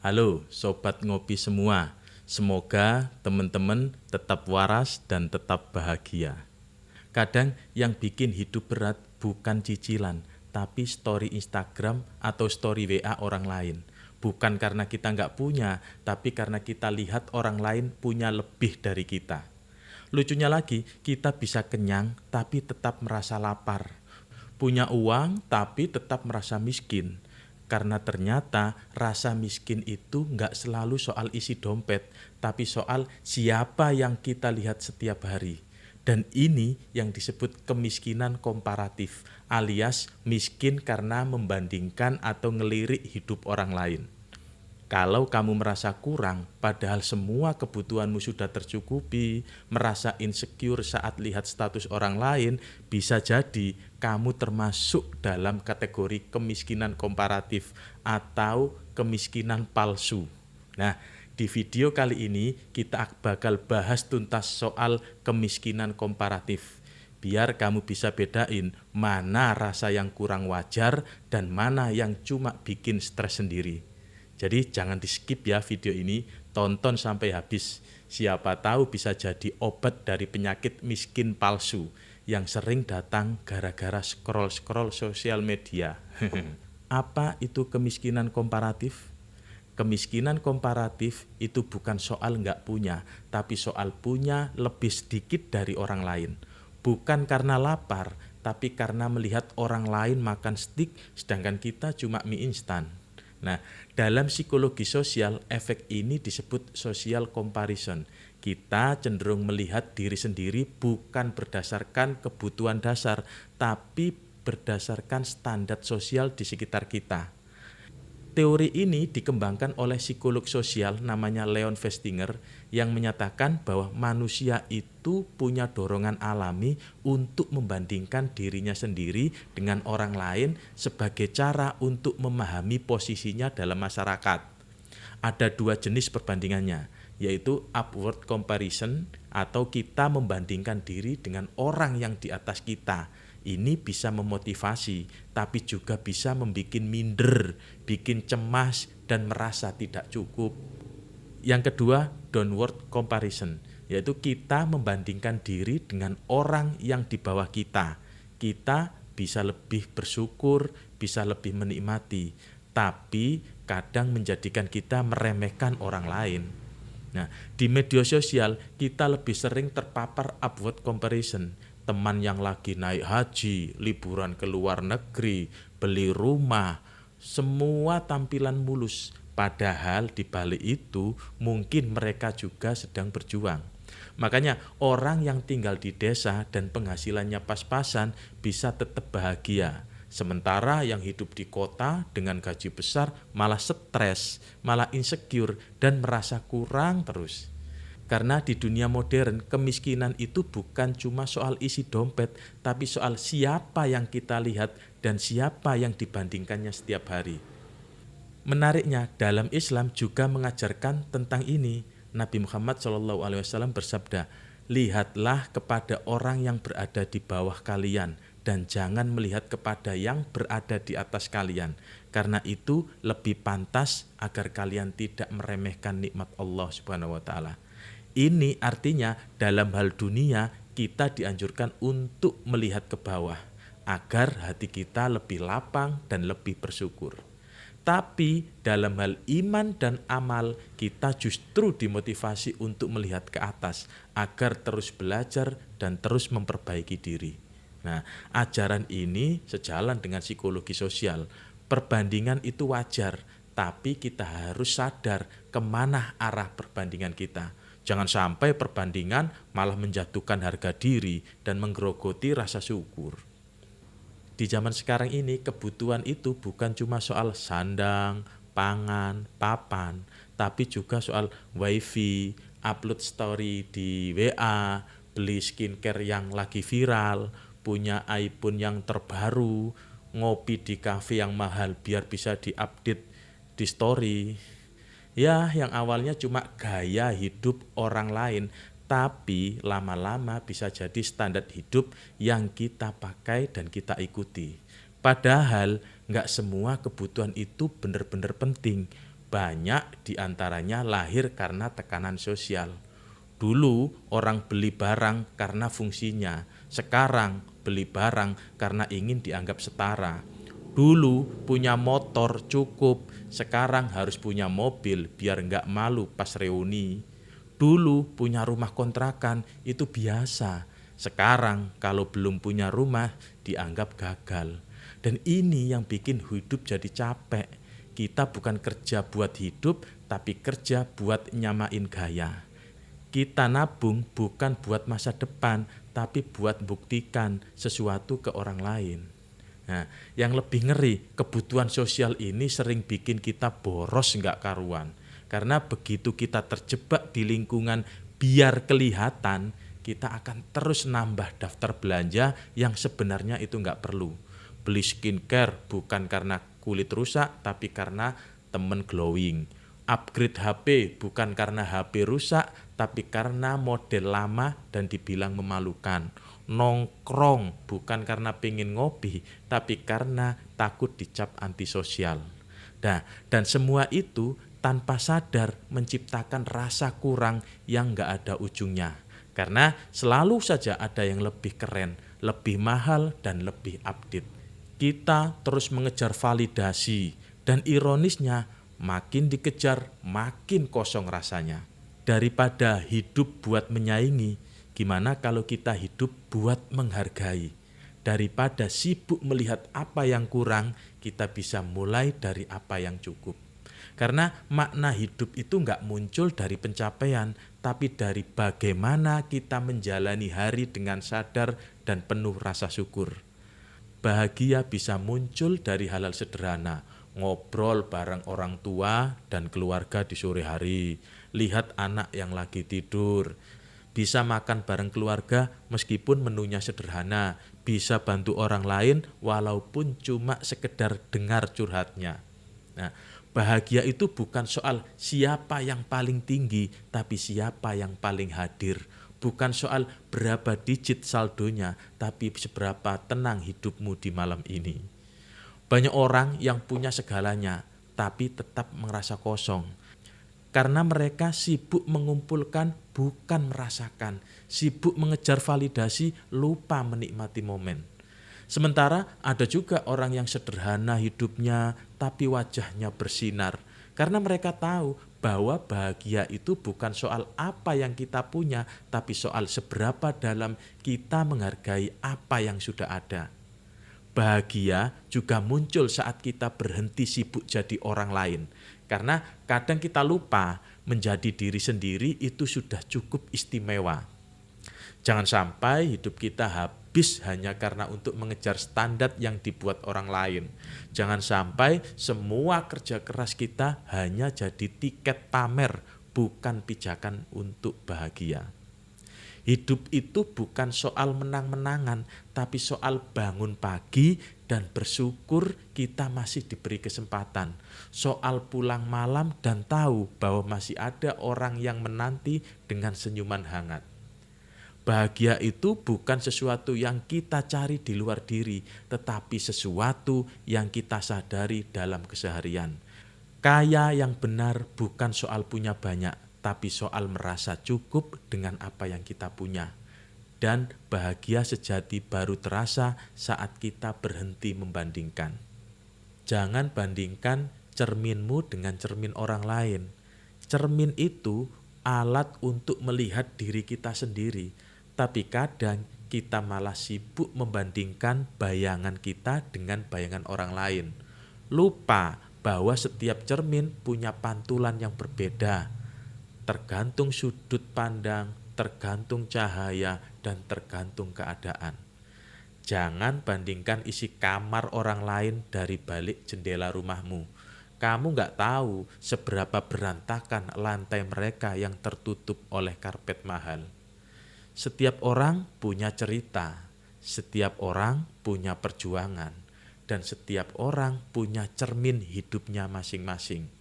Halo Sobat Ngopi semua, semoga teman-teman tetap waras dan tetap bahagia. Kadang yang bikin hidup berat bukan cicilan, tapi story Instagram atau story WA orang lain. Bukan karena kita nggak punya, tapi karena kita lihat orang lain punya lebih dari kita. Lucunya lagi, kita bisa kenyang tapi tetap merasa lapar. Punya uang tapi tetap merasa miskin. Karena ternyata rasa miskin itu nggak selalu soal isi dompet, tapi soal siapa yang kita lihat setiap hari. Dan ini yang disebut kemiskinan komparatif, alias miskin karena membandingkan atau ngelirik hidup orang lain. Kalau kamu merasa kurang, padahal semua kebutuhanmu sudah tercukupi, merasa insecure saat lihat status orang lain, bisa jadi kamu termasuk dalam kategori kemiskinan komparatif atau kemiskinan palsu. Nah, di video kali ini kita bakal bahas tuntas soal kemiskinan komparatif. Biar kamu bisa bedain mana rasa yang kurang wajar dan mana yang cuma bikin stres sendiri. Jadi jangan di skip ya video ini, tonton sampai habis. Siapa tahu bisa jadi obat dari penyakit miskin palsu yang sering datang gara-gara scroll-scroll sosial media. Apa itu kemiskinan komparatif? Kemiskinan komparatif itu bukan soal nggak punya, tapi soal punya lebih sedikit dari orang lain. Bukan karena lapar, tapi karena melihat orang lain makan steak, sedangkan kita cuma mie instan. Nah, dalam psikologi sosial, efek ini disebut social comparison. Kita cenderung melihat diri sendiri bukan berdasarkan kebutuhan dasar, tapi berdasarkan standar sosial di sekitar kita. Teori ini dikembangkan oleh psikolog sosial namanya Leon Festinger yang menyatakan bahwa manusia itu punya dorongan alami untuk membandingkan dirinya sendiri dengan orang lain sebagai cara untuk memahami posisinya dalam masyarakat. Ada dua jenis perbandingannya, yaitu upward comparison atau kita membandingkan diri dengan orang yang di atas kita. Ini bisa memotivasi, tapi juga bisa membuat minder, bikin cemas, dan merasa tidak cukup. Yang kedua, downward comparison, yaitu kita membandingkan diri dengan orang yang di bawah kita. Kita bisa lebih bersyukur, bisa lebih menikmati, tapi kadang menjadikan kita meremehkan orang lain. Nah, di media sosial kita lebih sering terpapar upward comparison. Teman yang lagi naik haji, liburan ke luar negeri, beli rumah, semua tampilan mulus. Padahal di balik itu mungkin mereka juga sedang berjuang. Makanya orang yang tinggal di desa dan penghasilannya pas-pasan bisa tetap bahagia. Sementara yang hidup di kota dengan gaji besar malah stres, malah insecure dan merasa kurang terus. Karena di dunia modern, kemiskinan itu bukan cuma soal isi dompet, tapi soal siapa yang kita lihat dan siapa yang dibandingkannya setiap hari. Menariknya, dalam Islam juga mengajarkan tentang ini. Nabi Muhammad SAW bersabda, "Lihatlah kepada orang yang berada di bawah kalian, dan jangan melihat kepada yang berada di atas kalian. Karena itu lebih pantas agar kalian tidak meremehkan nikmat Allah Subhanahu wa Ta'ala." Ini artinya dalam hal dunia kita dianjurkan untuk melihat ke bawah agar hati kita lebih lapang dan lebih bersyukur. Tapi dalam hal iman dan amal kita justru dimotivasi untuk melihat ke atas agar terus belajar dan terus memperbaiki diri. Nah, ajaran ini sejalan dengan psikologi sosial. Perbandingan itu wajar, tapi kita harus sadar kemana arah perbandingan kita. Jangan sampai perbandingan malah menjatuhkan harga diri dan menggerogoti rasa syukur. Di zaman sekarang ini kebutuhan itu bukan cuma soal sandang, pangan, papan, tapi juga soal wifi, upload story di WA, beli skincare yang lagi viral, punya iPhone yang terbaru, ngopi di kafe yang mahal biar bisa diupdate di story. Ya, yang awalnya cuma gaya hidup orang lain, tapi lama-lama bisa jadi standar hidup yang kita pakai dan kita ikuti. Padahal nggak semua kebutuhan itu benar-benar penting. Banyak diantaranya lahir karena tekanan sosial. Dulu orang beli barang karena fungsinya, sekarang beli barang karena ingin dianggap setara. Dulu punya motor cukup, sekarang harus punya mobil biar nggak malu pas reuni. Dulu punya rumah kontrakan itu biasa, sekarang kalau belum punya rumah dianggap gagal. Dan ini yang bikin hidup jadi capek. Kita bukan kerja buat hidup, tapi kerja buat nyamain gaya. Kita nabung bukan buat masa depan, tapi buat buktikan sesuatu ke orang lain. Nah, yang lebih ngeri, kebutuhan sosial ini sering bikin kita boros nggak karuan. Karena begitu kita terjebak di lingkungan biar kelihatan, kita akan terus nambah daftar belanja yang sebenarnya itu nggak perlu. Beli skincare bukan karena kulit rusak, tapi karena temen glowing. Upgrade HP bukan karena HP rusak, tapi karena model lama dan dibilang memalukan. Nongkrong bukan karena pengen ngopi, tapi karena takut dicap antisosial. Nah, dan semua itu tanpa sadar menciptakan rasa kurang yang gak ada ujungnya. Karena selalu saja ada yang lebih keren, lebih mahal, dan lebih update. Kita terus mengejar validasi, dan ironisnya makin dikejar makin kosong rasanya. Daripada hidup buat menyaingi, gimana kalau kita hidup buat menghargai? Daripada sibuk melihat apa yang kurang, kita bisa mulai dari apa yang cukup. Karena makna hidup itu nggak muncul dari pencapaian, tapi dari bagaimana kita menjalani hari dengan sadar dan penuh rasa syukur. Bahagia bisa muncul dari hal-hal sederhana, ngobrol bareng orang tua dan keluarga di sore hari, lihat anak yang lagi tidur, bisa makan bareng keluarga meskipun menunya sederhana, bisa bantu orang lain walaupun cuma sekedar dengar curhatnya. Nah, bahagia itu bukan soal siapa yang paling tinggi, tapi siapa yang paling hadir. Bukan soal berapa digit saldonya, tapi seberapa tenang hidupmu di malam ini. Banyak orang yang punya segalanya, tapi tetap merasa kosong. Karena mereka sibuk mengumpulkan, bukan merasakan. Sibuk mengejar validasi, lupa menikmati momen. Sementara ada juga orang yang sederhana hidupnya, tapi wajahnya bersinar. Karena mereka tahu bahwa bahagia itu bukan soal apa yang kita punya, tapi soal seberapa dalam kita menghargai apa yang sudah ada. Bahagia juga muncul saat kita berhenti sibuk jadi orang lain. Karena kadang kita lupa menjadi diri sendiri itu sudah cukup istimewa. Jangan sampai hidup kita habis hanya karena untuk mengejar standar yang dibuat orang lain. Jangan sampai semua kerja keras kita hanya jadi tiket pamer, bukan pijakan untuk bahagia. Hidup itu bukan soal menang-menangan, tapi soal bangun pagi dan bersyukur kita masih diberi kesempatan. Soal pulang malam dan tahu bahwa masih ada orang yang menanti dengan senyuman hangat. Bahagia itu bukan sesuatu yang kita cari di luar diri, tetapi sesuatu yang kita sadari dalam keseharian. Kaya yang benar bukan soal punya banyak, tapi soal merasa cukup dengan apa yang kita punya. Dan bahagia sejati baru terasa saat kita berhenti membandingkan. Jangan bandingkan cerminmu dengan cermin orang lain. Cermin itu alat untuk melihat diri kita sendiri. Tapi kadang kita malah sibuk membandingkan bayangan kita dengan bayangan orang lain. Lupa bahwa setiap cermin punya pantulan yang berbeda. Tergantung sudut pandang, tergantung cahaya, dan tergantung keadaan. Jangan bandingkan isi kamar orang lain dari balik jendela rumahmu. Kamu nggak tahu seberapa berantakan lantai mereka yang tertutup oleh karpet mahal. Setiap orang punya cerita, setiap orang punya perjuangan, dan setiap orang punya cermin hidupnya masing-masing.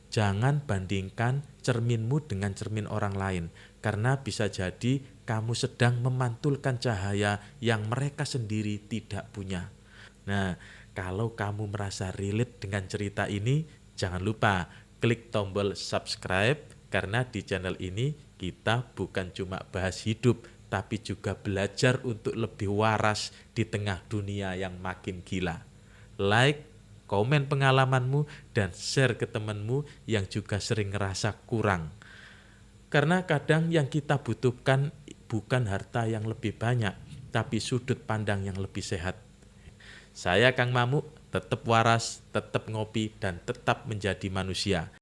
Jangan bandingkan cerminmu dengan cermin orang lain, karena bisa jadi kamu sedang memantulkan cahaya yang mereka sendiri tidak punya. Nah, kalau kamu merasa relate dengan cerita ini, jangan lupa klik tombol subscribe, karena di channel ini kita bukan cuma bahas hidup, tapi juga belajar untuk lebih waras di tengah dunia yang makin gila. Like, komen pengalamanmu, dan share ke temanmu yang juga sering ngerasa kurang. Karena kadang yang kita butuhkan bukan harta yang lebih banyak, tapi sudut pandang yang lebih sehat. Saya Kang Mamuk, tetap waras, tetap ngopi, dan tetap menjadi manusia.